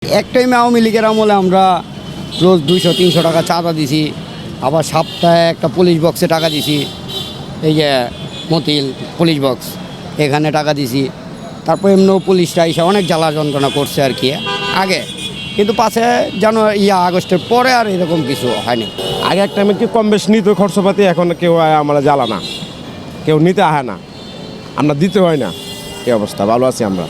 এক টাইমে আওয়ামী লীগের আমলে আমরা রোজ 200-300 টাকা চাঁদা দিছি, আবার সপ্তাহে একটা পুলিশ বক্সে টাকা দিছি, এই যে মতিল পুলিশ বক্স এখানে টাকা দিছি। তারপর এমনিও পুলিশরা এসে অনেক জ্বালা যন্ত্রণা করছে আর কি আগে, কিন্তু 5 আগস্টের পরে আর এরকম কিছু হয়নি। আগে একটা আমি কি কম বেশ নিত খরচপাতি, এখন কেউ আমরা জ্বালা না, কেউ নিতে আহে না, আমরা দিতে হয় না। এই অবস্থা ভালো আছি আমরা।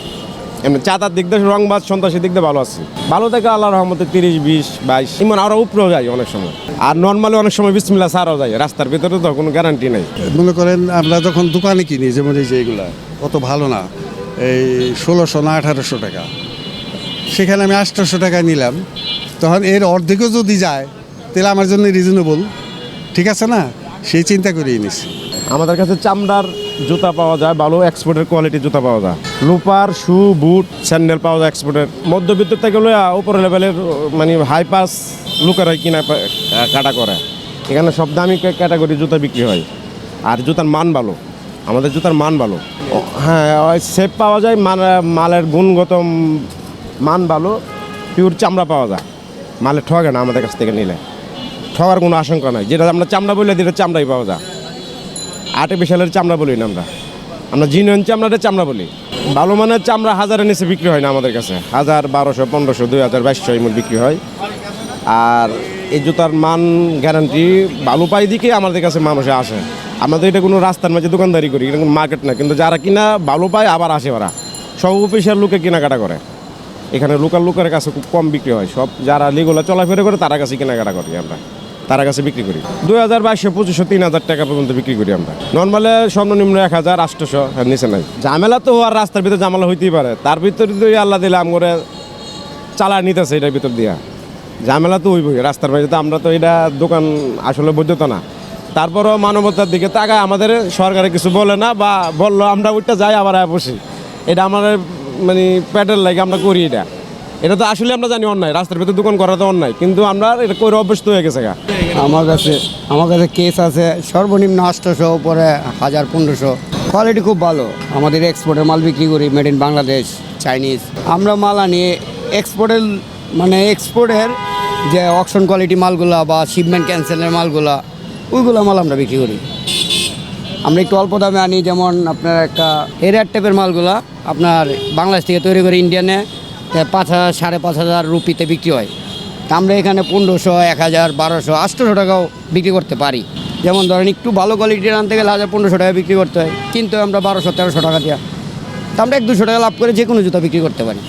এমনি চাঁদার দিক দিয়ে রংবাজ সন্ত্রাসীর দিক দিয়ে ভালো আছি। ভালো থেকে আল্লাহর রহমতে 30, 20, 22 এমন আরও উপরেও যাই অনেক সময়। আর নর্মালি অনেক সময় বিসমিল্লাহ ছাড়াও যায়, রাস্তার ভিতরে তো কোনো গ্যারান্টি নেই। মনে করেন আমরা যখন দোকানে কিনি, যেমন এই যে এগুলা অত ভালো না, এই 1600 না 1800 টাকা, সেখানে আমি 800 টাকা নিলাম, তখন এর অর্ধেকও যদি যায় তাহলে আমার জন্য রিজনেবল, ঠিক আছে না, সেই চিন্তা করেই নিছি। আমাদের কাছে চামড়ার জুতা পাওয়া যায়, ভালো এক্সপোর্টের কোয়ালিটির জুতা পাওয়া যায়, লোপার শু বুট স্যান্ডেল পাওয়া যায় এক্সপোর্টের। মধ্যবিত্ত থেকে উপর লেভেলের মানে হাই পাস লোকেরাই কিনা কাটা করে। এখানে সব দামি ক্যাটাগরি জুতা বিক্রি হয়, আর জুতার মান ভালো, আমাদের জুতার মান ভালো। হ্যাঁ, সেফ পাওয়া যায়, মালের গুণগত মান ভালো, পিওর চামড়া পাওয়া যায়। মালে ঠগে না আমাদের কাছ থেকে নিলে, ঠগার কোনো আশঙ্কা নাই। যেটা আমরা চামড়া বললে যেটা চামড়াই পাওয়া যায়, আর্টিফিশিয়ালের চামড়া বলি না আমরা জিনুইন চামড়াটা চামড়া বলি। ভালো মানের চামড়া 1000-এর নিচে বিক্রি হয় না আমাদের কাছে, 1000, 1200, 1500, 2000, 2200 এমন বিক্রি হয়। আর এই জুতার মান গ্যারান্টি ভালো পাই দিকে আমাদের কাছে মানুষে আসে। আমাদের এটা কোনো রাস্তার মাঝে দোকানদারি করি, এটা কোনো মার্কেট না, কিন্তু যারা কিনা ভালো পায় আবার আসে, ওরা সব অফিসের লোকে কেনাকাটা করে। এখানে লোকাল লোকের কাছে খুব কম বিক্রি হয়, সব যারা লিগুলা চলাফেরা করে তার কাছে কেনাকাটা করি আমরা, তার কাছে বিক্রি করি। 2000, 2200, 2500, 3000 টাকা পর্যন্ত বিক্রি করি আমরা। নর্মালে সর্বনিম্ন 1000, 800 এর নিচে নাই। ঝামেলা তো হওয়ার, রাস্তার ভিতরে ঝামেলা হইতেই পারে, তার ভিতরে যদি আল্লাহ দিলে আমরে চালা নিতেছে এটার ভিতর দিয়া, ঝামেলা তো হইবই রাস্তার মাঝে। তো আমরা তো এটা দোকান আসলে বৈধতা না, তারপরও মানবতার দিকে তাকায় আমাদের সরকারে কিছু বলে না, বা বললো আমরা ওইটা যাই আবার বসি। এটা আমাদের মানে প্যাটের লাগে আমরা করি। এটা তো আসলে আমরা জানি অন্যায়, রাস্তার ভিতরে দোকান করা তো অন্যায়, কিন্তু আমরা এটা করে অভ্যস্ত হয়ে গেছে। আমার কাছে কেস আছে সর্বনিম্ন 800, উপরে 1000, 1500। কোয়ালিটি খুব ভালো। আমাদের এক্সপোর্টের মাল বিক্রি করি, মেড ইন বাংলাদেশ, চাইনিজ। আমরা মাল আনি এক্সপোর্টের যে অকশন কোয়ালিটি মালগুলা বা শিপমেন্ট ক্যান্সেলের মালগুলা, ওইগুলো মাল আমরা বিক্রি করি। আমরা একটু অল্প দামে আনি, যেমন আপনার একটা এরিয়ার টাইপের মালগুলা আপনার বাংলাদেশ থেকে তৈরি করে ইন্ডিয়ানে 5,000, 5,500 রুপিতে বিক্রি হয়। তা আমরা এখানে 1500, 1000, 1200, 800 টাকাও বিক্রি করতে পারি। যেমন ধরেন একটু ভালো কোয়ালিটির আনতে গেলে 1000-1500 টাকা বিক্রি করতে হয়, কিন্তু আমরা 1200-1300 টাকা দিয়ে, তা আমরা 1-200 টাকা লাভ করে যে কোনো জুতা বিক্রি করতে পারি।